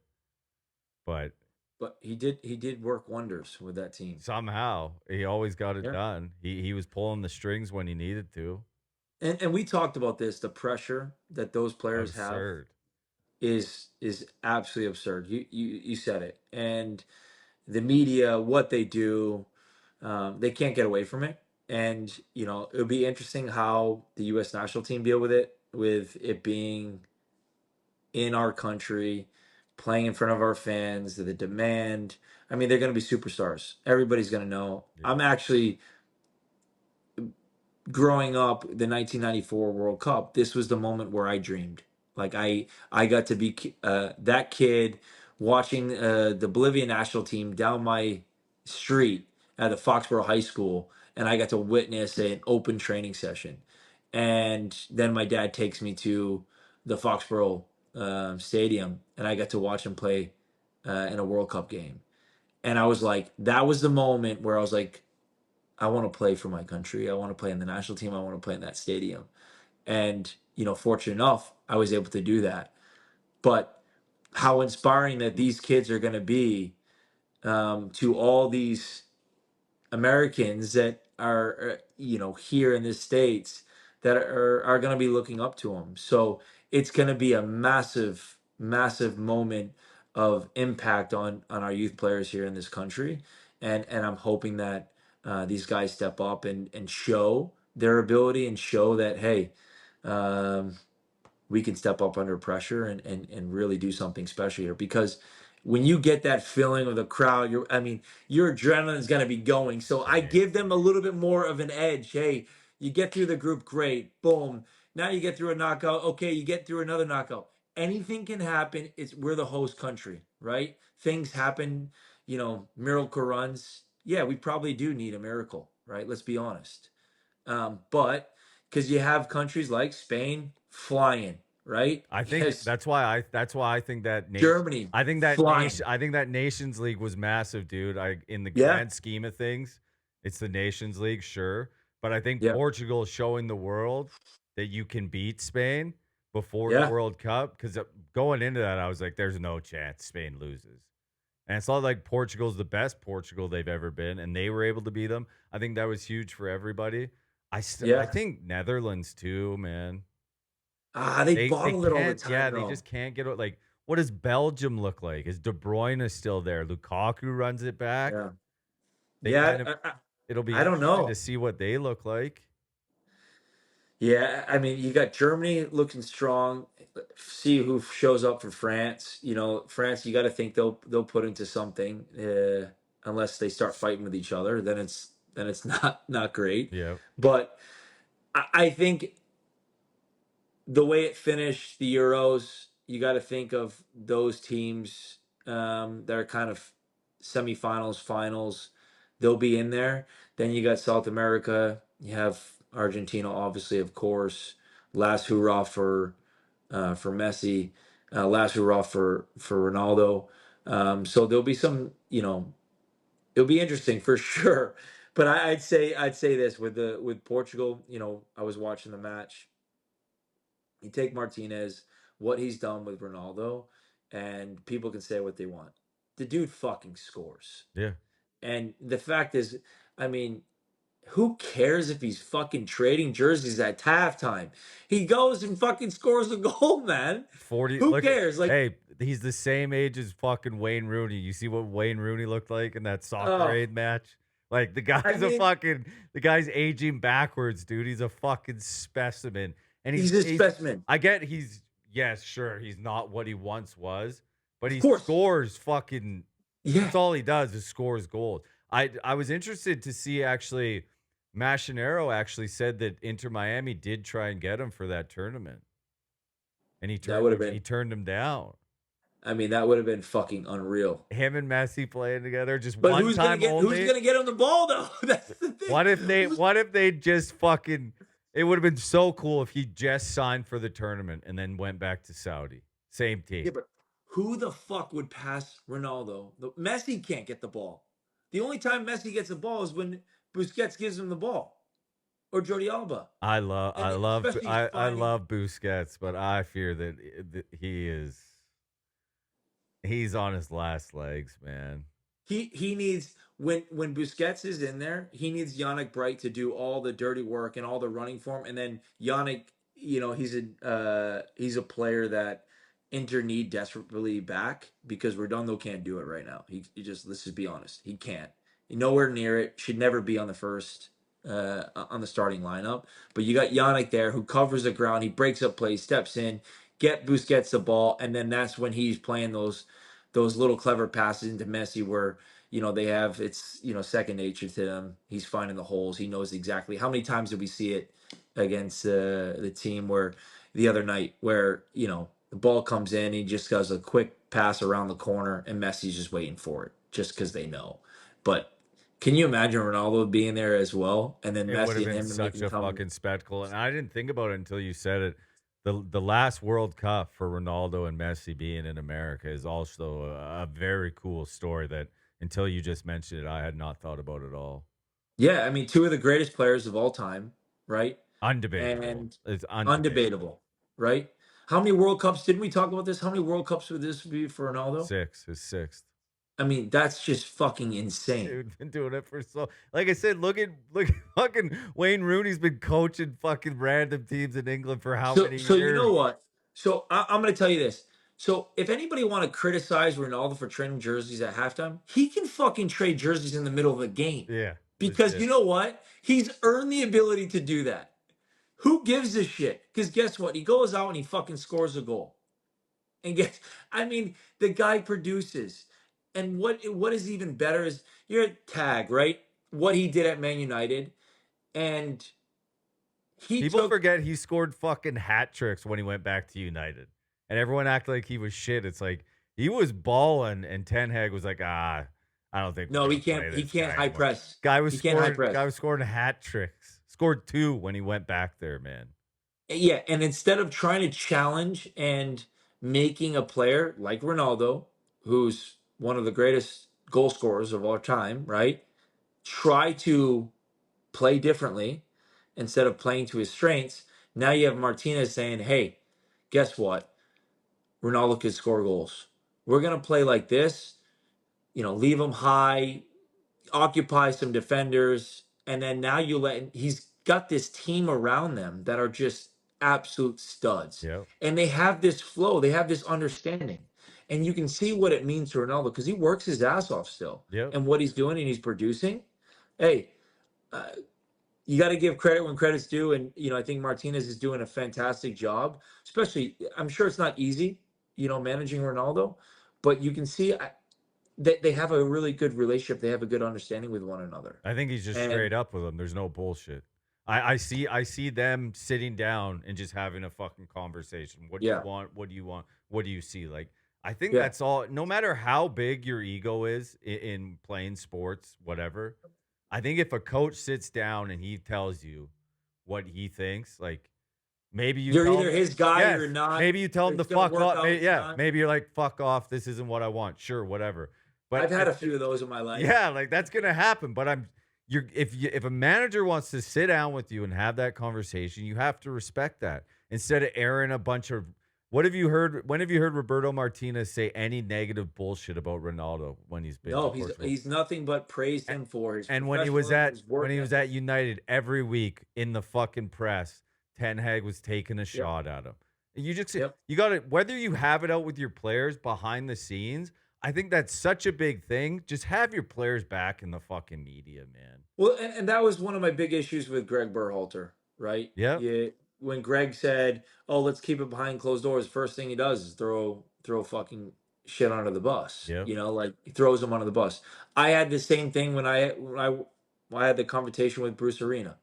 but but he did work wonders with that team. somehow he always got it Yeah. done. He was pulling the strings when he needed to. And we talked about this, the pressure that those players have Absurd. is absolutely absurd. You said it. And the media, what they do, they can't get away from it. And it would be interesting how the U.S. national team deal with it being in our country, playing in front of our fans, the demand. I mean, they're going to be superstars. Everybody's going to know. Yeah. I'm actually, growing up, the 1994 World Cup, this was the moment where I dreamed. Like, I got to be that kid watching the Bolivian national team down my street at the Foxborough High School, and I got to witness an open training session. And then my dad takes me to the Foxborough Stadium, and I got to watch him play in a World Cup game. And I was like, that was the moment where I was like, I want to play for my country. I want to play in the national team. I want to play in that stadium. And, fortunate enough, I was able to do that. But how inspiring that these kids are going to be to all these Americans that, are here in the States that are going to be looking up to him. So it's going to be a massive, massive moment of impact on our youth players here in this country, and I'm hoping that these guys step up and show their ability and show that, hey, um, we can step up under pressure and really do something special here. Because when you get that feeling of the crowd, your adrenaline is going to be going. So I Same. give them a little bit more of an edge. Hey, you get through the group, great, boom. Now you get through a knockout. Okay, you get through another knockout. Anything can happen. We're the host country, right? Things happen, miracle runs. Yeah, we probably do need a miracle, right? Let's be honest. But because you have countries like Spain flying, right? I think Yes, that's why I think that nation Germany nation flying. I think that Nations League was massive, dude. In the Yeah, grand scheme of things, it's the Nations League, sure, but I think yeah, Portugal is showing the world that you can beat Spain before the yeah, World Cup. Because going into that, I was like, "There's no chance Spain loses," and it's not like Portugal's the best Portugal they've ever been, and they were able to beat them. I think that was huge for everybody. I yeah. think Netherlands too, man. They They bottle it all the can't, time, yeah, they though. just can't get it. Like, what does Belgium look like? Is De Bruyne still there? Lukaku runs it back. Yeah, They yeah. kind of It'll be I don't interesting to know. see what they look like. Yeah, I mean, you got Germany looking strong. See who shows up for France. France. You got to think they'll put into something. Unless they start fighting with each other, then it's not great. Yeah. But I think the way it finished the Euros, you got to think of those teams that are kind of semifinals, finals. They'll be in there. Then you got South America. You have Argentina, obviously, of course. Last hurrah for Messi. Last hurrah for Ronaldo. So there'll be some. It'll be interesting for sure. But I'd say this with Portugal. I was watching the match. You take Martinez, what he's done with Ronaldo, and people can say what they want. The dude fucking scores. Yeah. And the fact is, I mean, who cares if he's fucking trading jerseys at halftime? He goes and fucking scores a goal, man. 40. Who Look at, cares? Like, hey, he's the same age as fucking Wayne Rooney. You see what Wayne Rooney looked like in that soccer oh, aid match? Like I mean, the guy's aging backwards, dude. He's a fucking specimen. And he's a he's specimen. I get yes, sure, he's not what he once was, but Of he course. scores fucking Yeah. that's all he does is scores goals. I was interested to see actually Machinero actually said that Inter Miami did try and get him for that tournament. And That would have he been, turned him down. I mean, that would have been fucking unreal. Him and Messi playing together just But one time who's only. gonna get him the ball though? That's the thing. Who's What if they just fucking it would have been so cool if he just signed for the tournament and then went back to Saudi. Same team. Yeah, but who the fuck would pass Ronaldo? Messi can't get the ball. The only time Messi gets the ball is when Busquets gives him the ball, or Jordi Alba, and especially he's I finding love Busquets, but I fear that he's on his last legs, man. he needs when Busquets is in there, he needs Yannick Bright to do all the dirty work and all the running for him, and then Yannick, he's a player that Inter need desperately back because Redondo can't do it right now. He just let's just be honest, he can't. Nowhere near it. Should never be on the first on the starting lineup. But you got Yannick there who covers the ground. He breaks up plays, steps in, get Busquets the ball, and then that's when he's playing those little clever passes into Messi where they have it's second nature to them. He's finding the holes. He knows exactly how many times did we see it against the team where the other night where the ball comes in, he just does a quick pass around the corner and Messi's just waiting for it just because they know. But can you imagine Ronaldo being there as well, and then It would have Messi and been him such making a come? fucking spectacle, and I didn't think about it until you said it. The last World Cup for Ronaldo and Messi being in America is also a very cool story that until you just mentioned it, I had not thought about at all. Yeah, I mean, two of the greatest players of all time, right? Undebatable. And It's undebatable. undebatable, right? How many World Cups didn't we talk about this? How many World Cups would this be for Ronaldo? Six, his sixth. I mean, that's just fucking insane. Dude, been doing it for so. Like I said, look at fucking Wayne Rooney's been coaching fucking random teams in England for how So, many so you years? know what? So I'm going to tell you this. So if anybody want to criticize Ronaldo for trading jerseys at halftime, he can fucking trade jerseys in the middle of a game Yeah, because you legit. know what? He's earned the ability to do that. Who gives a shit? Because guess what? He goes out and he fucking scores a goal. And guess, I mean, the guy produces. And what is even better is you're at Tag, right? What he did at Man United, and he People took. forget he scored fucking hat tricks when he went back to United, and everyone acted like he was shit. It's like he was balling, and Ten Hag was like, I don't think we're No, he gonna can't. play He this can't guy high anymore. press. Guy was He can't high scoring. press. Guy was scoring hat tricks. Scored two when he went back there, man. Yeah, and instead of trying to challenge and making a player like Ronaldo, who's one of the greatest goal scorers of all time, right? Try to play differently instead of playing to his strengths. Now you have Martinez saying, "Hey, guess what? Ronaldo could score goals. We're gonna play like this. Leave him high, occupy some defenders, and then now he's got this team around them that are just absolute studs. Yep. And they have this flow, they have this understanding. And you can see what it means to Ronaldo because he works his ass off still. Yep. And what he's doing and he's producing. Hey, uh, you got to give credit when credit's due. And, I think Martinez is doing a fantastic job, especially, I'm sure it's not easy, managing Ronaldo, but you can see they have a really good relationship. They have a good understanding with one another. I think he's just And straight up with them. There's no bullshit. I see them sitting down and just having a fucking conversation. What do you yeah, want? What do you want? What do you see? Like, I think yeah, that's all. No matter how big your ego is in playing sports, whatever. I think if a coach sits down and he tells you what he thinks, like maybe you you're tell either him, his guy or yes, you're not. maybe you tell him to It's gonna fuck work off. out. It's Yeah, not. maybe you're like, fuck off. This isn't what I want. Sure, whatever. But I've had a few of those in my life. yeah, like that's gonna happen. But if a manager wants to sit down with you and have that conversation, you have to respect that instead of airing a bunch of what have you heard? When have you heard Roberto Martinez say any negative bullshit about Ronaldo when he's been to No, he's Portugal? he's nothing but praised A- him for his And when he was professionalism, at his work ethic. United every week in the fucking press, Ten Hag was taking a Yep, shot at him. You just yep. you got to whether you have it out with your players behind the scenes. I think that's such a big thing. Just have your players back in the fucking media, man. Well, and that was one of my big issues with Greg Berhalter, right? Yep. Yeah, when Greg said, "Oh, let's keep it behind closed doors," first thing he does is throw fucking shit under the bus. Yep. Like he throws him under the bus. I had the same thing when I had the conversation with Bruce Arena.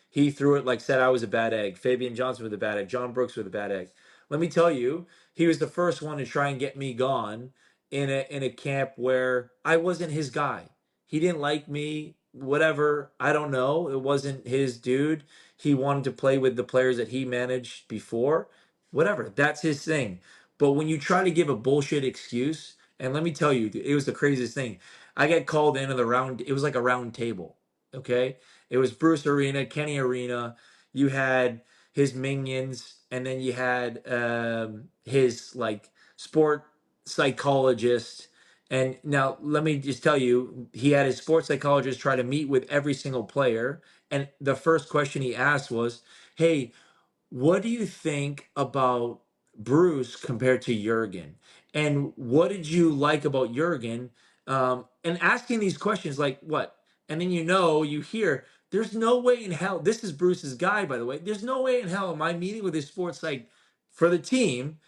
He threw it like said I was a bad egg. Fabian Johnson with a bad egg. John Brooks with a bad egg. Let me tell you, he was the first one to try and get me gone in a camp where I wasn't his guy. He didn't like me, whatever. I don't know. It wasn't his dude. He wanted to play with the players that he managed before. Whatever. That's his thing. But when you try to give a bullshit excuse, and let me tell you, it was the craziest thing. I get called into the round, it was like a round table. Okay. It was Bruce Arena, Kenny Arena. You had his minions, and then you had his like sport psychologist. And now let me just tell you, he had his sports psychologist try to meet with every single player. And the first question he asked was, "Hey, what do you think about Bruce compared to Jurgen? And what did you like about Jurgen?" And asking these questions like, what? And then you hear, there's no way in hell, this is Bruce's guy, by the way. There's no way in hell am I meeting with his sports psych for the team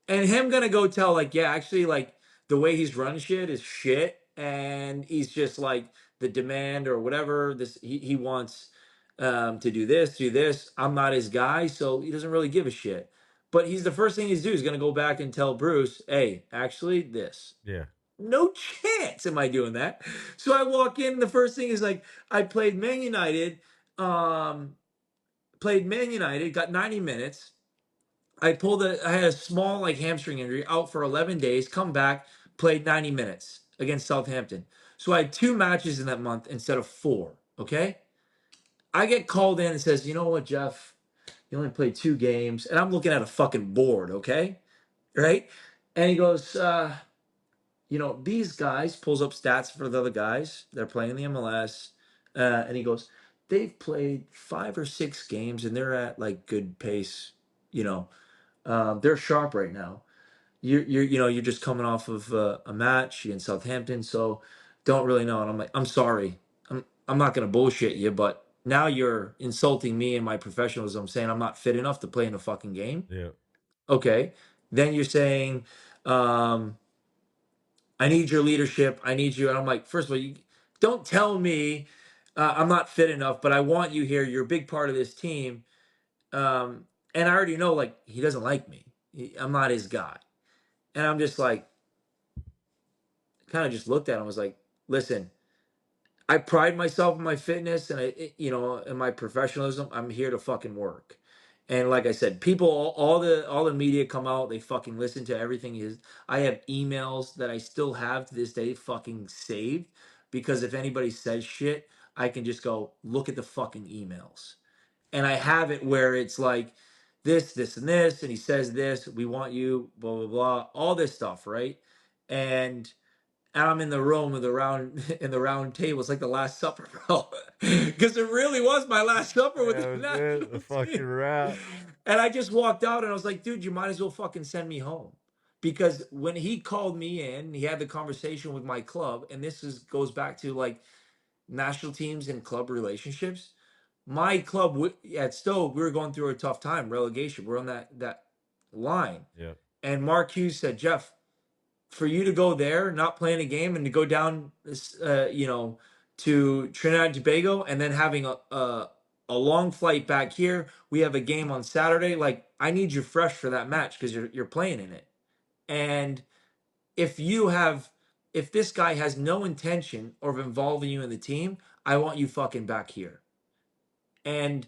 and him gonna go tell like, yeah, actually, like the way he's run shit is shit, and he's just like the demand or whatever. He wants to do this. I'm not his guy, so he doesn't really give a shit. But he's the first thing he's gonna go back and tell Bruce, hey, actually, this. Yeah. No chance am I doing that. So I walk in. The first thing is like I played Man United. Um, Played Man United. Got 90 minutes. I had a small like hamstring injury, out for 11 days, come back, played 90 minutes against Southampton. So I had two matches in that month instead of four. Okay. I get called in and says, you know what, Geoff, you only played two games. And I'm looking at a fucking board. Okay. Right. And he goes, these guys, pulls up stats for the other guys. They're playing in the MLS. And he goes, they've played 5 or 6 games and they're at like good pace. You know, they're sharp right now. You're just coming off of a match in Southampton, so don't really know. And I'm like, I'm sorry, I'm not gonna bullshit you, but now you're insulting me and my professionalism, saying I'm not fit enough to play in a fucking game. Yeah. Okay, then you're saying, I need your leadership, I need you, and I'm like, first of all, you don't tell me I'm not fit enough, but I want you here. You're a big part of this team, and I already know like he doesn't like me. I'm not his guy, and I'm just like, kind of just looked at him and was like, listen, I pride myself in my fitness and in my professionalism. I'm here to fucking work. And like I said, people, all the media come out, they fucking listen to everything. I have emails that I still have to this day fucking saved, because if anybody says shit, I can just go look at the fucking emails. And I have it where it's like this, and this, and he says this, we want you, blah, blah, blah, all this stuff, right? And I'm in the room with the round in the round table. It's like the Last Supper, bro. Because it really was my Last Supper with That the was it. The national fucking team. rap. And I just walked out and I was like, dude, you might as well fucking send me home. Because when he called me in, he had the conversation with my club, and goes back to like national teams and club relationships. My club at Stoke, we were going through a tough time, relegation. We're on that line. Yeah. And Mark Hughes said, Jeff, for you to go there, not playing a game, and to go down, to Trinidad and Tobago, and then having a long flight back here. We have a game on Saturday. Like, I need you fresh for that match because you're playing in it. And if if this guy has no intention of involving you in the team, I want you fucking back here. And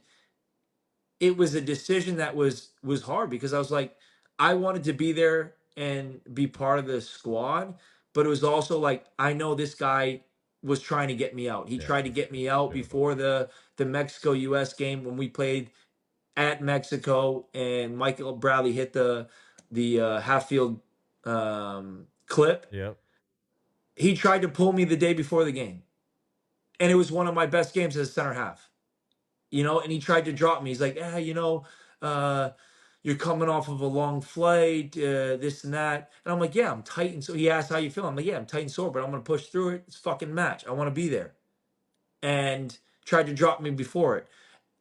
it was a decision that was hard, because I was like, I wanted to be there and be part of the squad, but it was also like, I know this guy was trying to get me out. He Yeah. tried to get me out before the Mexico US game when we played at Mexico, and Michael Bradley hit the half field clip. Yep. He tried to pull me the day before the game, and it was one of my best games as a center half. And he tried to drop me. He's like, uh, you're coming off of a long flight, this and that. And I'm like, yeah, I'm tight. And so he asked, how you feel? I'm like, yeah, I'm tight and sore, but I'm going to push through it. It's a fucking match. I want to be there. And tried to drop me before it.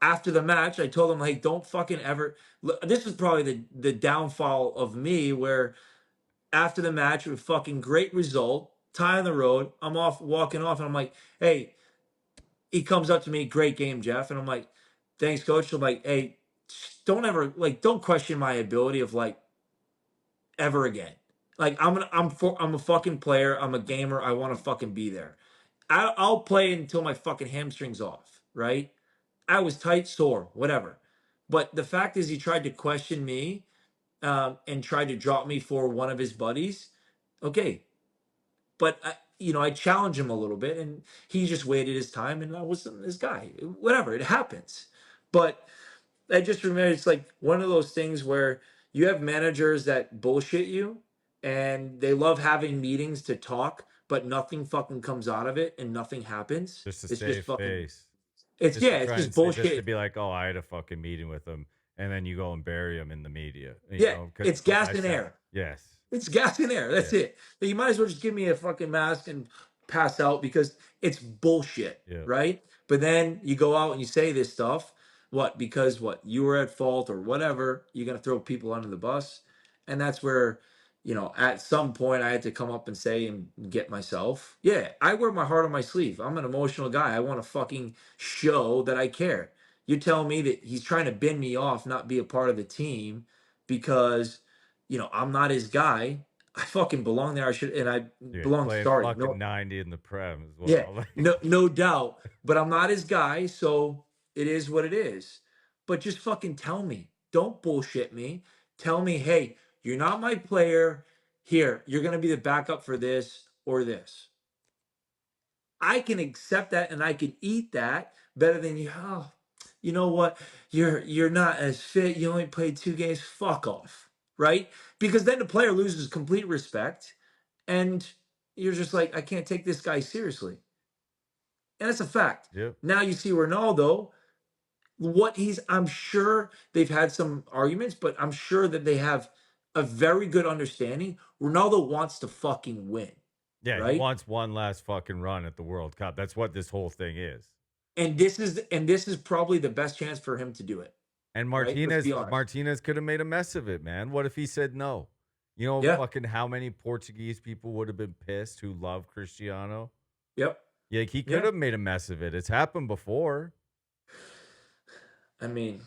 After the match, I told him, like, don't fucking ever. This is probably the downfall of me, where after the match, with fucking great result, tie on the road, I'm walking off, and I'm like, hey, he comes up to me, great game, Jeff. And I'm like, thanks, coach. I'm like, hey, don't question my ability of like ever again. Like, I'm a fucking player. I'm a gamer. I want to fucking be there. I'll play until my fucking hamstrings off, right? I was tight, sore, whatever. But the fact is, he tried to question me, and tried to drop me for one of his buddies. Okay, but I challenged him a little bit, and he just waited his time, and I wasn't his guy. Whatever, it happens. But I just remember, it's like one of those things where you have managers that bullshit you, and they love having meetings to talk, but nothing fucking comes out of it, and nothing happens. Just to It's just save fucking. face. It's Just to it's try just and say, just to bullshit. be like, oh, I had a fucking meeting with him, and then you go and bury him in the media. Yeah, Because it's gas and air. Yes. It's gas and air. That's Yeah. it. So you might as well just give me a fucking mask and pass out, because it's bullshit, Yeah. right? But then you go out and you say this stuff. Because you were at fault or whatever, you're gonna throw people under the bus, and that's where, at some point I had to come up and say and get myself. Yeah, I wear my heart on my sleeve. I'm an emotional guy. I want to fucking show that I care. You're telling me that he's trying to bin me off, not be a part of the team, because I'm not his guy. I fucking belong there. I should, and I Dude, belong playing starting. fucking No, 90 in the Prem as well. yeah, Like, no doubt. But I'm not his guy, so it is what it is. But just fucking tell me. Don't bullshit me. Tell me, hey, you're not my player. Here, you're gonna be the backup for this or this. I can accept that, and I can eat that better than you. Oh, you know what? You're not as fit. You only played 2 games. Fuck off, right? Because then the player loses complete respect, and you're just like, I can't take this guy seriously. And it's a fact. Yep. Now you see Ronaldo, I'm sure they've had some arguments, but I'm sure that they have a very good understanding. Ronaldo wants to fucking win, Yeah, he right? wants one last fucking run at the World Cup. That's what this whole thing is. And this is probably the best chance for him to do it, And right? Let's Martinez be honest. Martinez could have made a mess of it, man. What if he said no? You know Yeah. fucking how many Portuguese people would have been pissed who love Cristiano? Yep. Yeah, he could Yeah. have made a mess of it. It's happened before. I mean,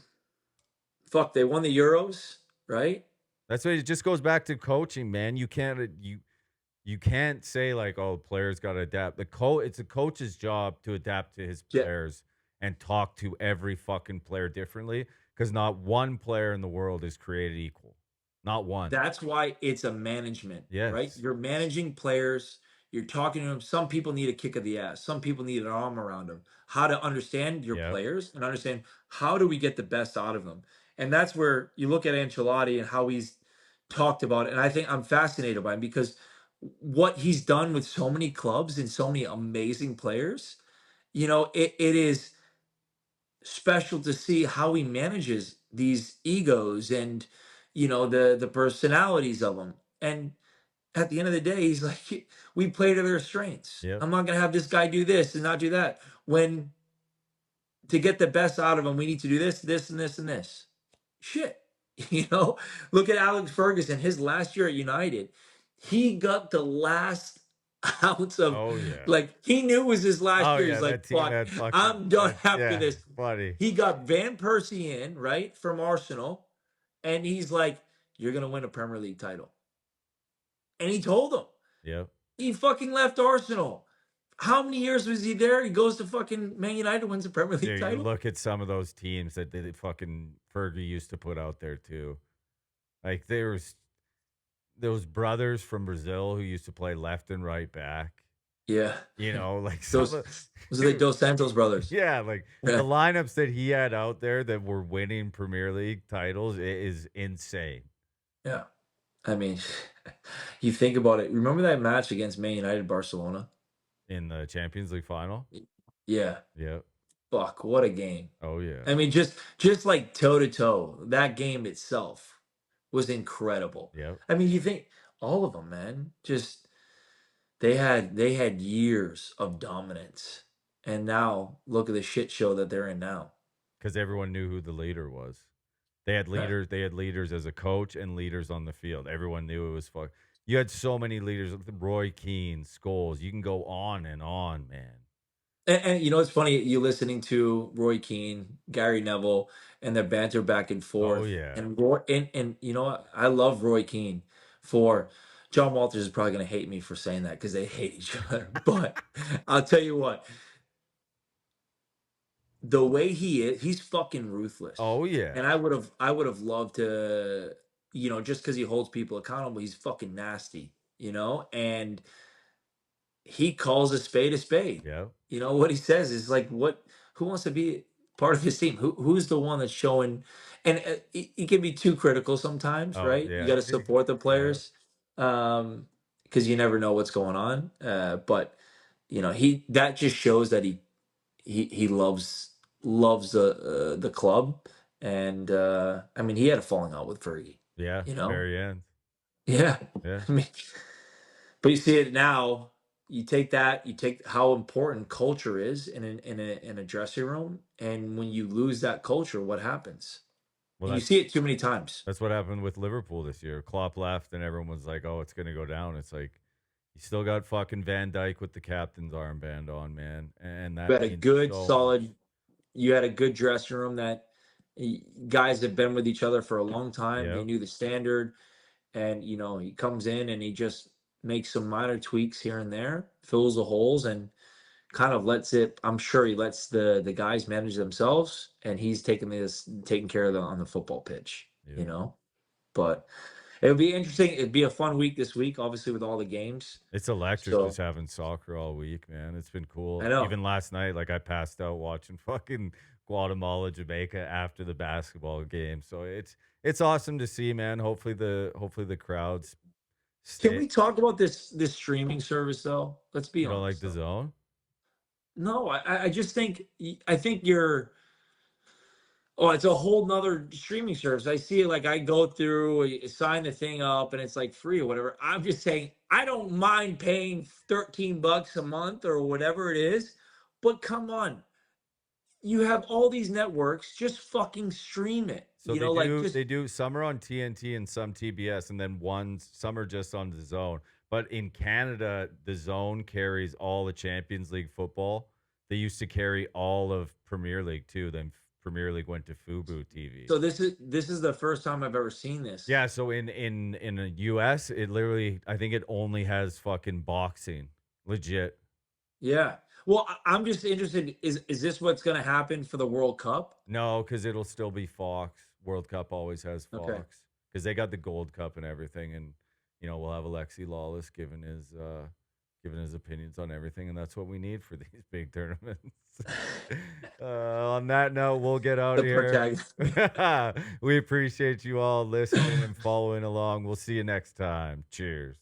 fuck, they won the Euros, right? That's why it just goes back to coaching, man. You can't say like, oh, players got to adapt. It's a coach's job to adapt to his Yeah. players and talk to every fucking player differently because not one player in the world is created equal. Not one. That's why it's a management, right? Yes. You're managing players. You're talking to them. Some people need a kick of the ass. Some people need an arm around them. How to understand your Yep. players and understand how do we get the best out of them. And that's where you look at Ancelotti and how he's talked about it. And I think I'm fascinated by him because what he's done with so many clubs and so many amazing players, it is special to see how he manages these egos and the personalities of them. And at the end of the day, he's like, we play to their strengths. Yep. I'm not going to have this guy do this and not do that. When to get the best out of him, we need to do this, this, and this, and this. Shit. Look at Alex Ferguson, his last year at United. He got the last ounce of, Oh yeah. like, he knew it was his last Oh year. yeah. He's That like, team fuck, had fucking I'm done after yeah, this. buddy. He got Van Persie in, right, from Arsenal, and he's like, you're going to win a Premier League title. And he told him. Yep. He fucking left Arsenal. How many years was he there? He goes to fucking Man United, wins a Premier League Dude, you title. look at some of those teams that they fucking Fergie used to put out there too. Like there was those brothers from Brazil who used to play left and right back. Yeah. Like Those are the Dos Santos brothers. yeah, like Yeah. the lineups that he had out there that were winning Premier League titles is insane. Yeah. I mean, you think about it. Remember that match against Man United Barcelona? In the Champions League final? Yeah. Yep. Fuck, what a game. Oh yeah. I mean, just like toe to toe, that game itself was incredible. Yep. I mean, you think all of them, man, just they had years of dominance. And now look at the shit show that they're in now. Because everyone knew who the leader was. They had Yeah. leaders. They had leaders as a coach and leaders on the field. Everyone knew it was fuck. You had so many leaders. Roy Keane, Scholes. You can go on and on, man. And it's funny, you listening to Roy Keane, Gary Neville, and their banter back and forth. Oh yeah. And Roy, and you know what? I love Roy Keane for John Walters is probably gonna hate me for saying that because they hate each other. But I'll tell you what, the way he is, he's fucking ruthless. Oh yeah. And I would have loved to, just because he holds people accountable, he's fucking nasty, and he calls a spade a spade. Yeah. What he says is like, who wants to be part of his team? Who's the one that's showing? And he can be too critical sometimes, Oh right? You yeah. got to support the Yeah. players, because you never know what's going on. But he that just shows that he loves the club, and I mean, he had a falling out with Fergie. Yeah. You know, Very end. yeah. Yeah. I mean, but you see it now. You take how important culture is in a dressing room, and when you lose that culture, what happens? Well, And you see it too many times. that's what happened with Liverpool this year. Klopp left, and everyone was like, "Oh, it's gonna go down." It's like you still got fucking Van Dyke with the captain's armband on, man, and that You had a means good, so solid. much. You had a good dressing room that guys have been with each other for a long time. They Yep. knew the standard, and he comes in and he just makes some minor tweaks here and there, fills the holes, and kind of lets it. I'm sure he lets the guys manage themselves, and he's taking care of them on the football pitch. Yep. But it would be interesting. It'd be a fun week this week, obviously with all the games. It's electric So just having soccer all week, man. It's been cool. I know. Even last night, like I passed out watching fucking Guatemala, Jamaica after the basketball game. So it's awesome to see, man. Hopefully the crowds Can we talk about this streaming service though? Let's be You don't like honest the though. zone? No, I just think I think you're. Oh, it's a whole nother streaming service. I see it like I go through, sign the thing up, and it's like free or whatever. I'm just saying I don't mind paying $13 a month or whatever it is, but come on, you have all these networks, just fucking stream it. So Like just they do some are on TNT and some TBS, and then some are just on the zone. But in Canada, the zone carries all the Champions League football. They used to carry all of Premier League too. Then Premier League went to Fubo TV. so this is the first time I've ever seen this. Yeah, so in the US, it literally I think it only has fucking boxing. Legit. Yeah. Well, I'm just interested. Is this what's going to happen for the World Cup? No, because it'll still be Fox. World Cup always has Okay. Fox because they got the Gold Cup and everything, and we'll have Alexi Lawless giving his opinions on everything, and that's what we need for these big tournaments. On that note, we'll get out of The here. We appreciate you all listening and following along. We'll see you next time. Cheers.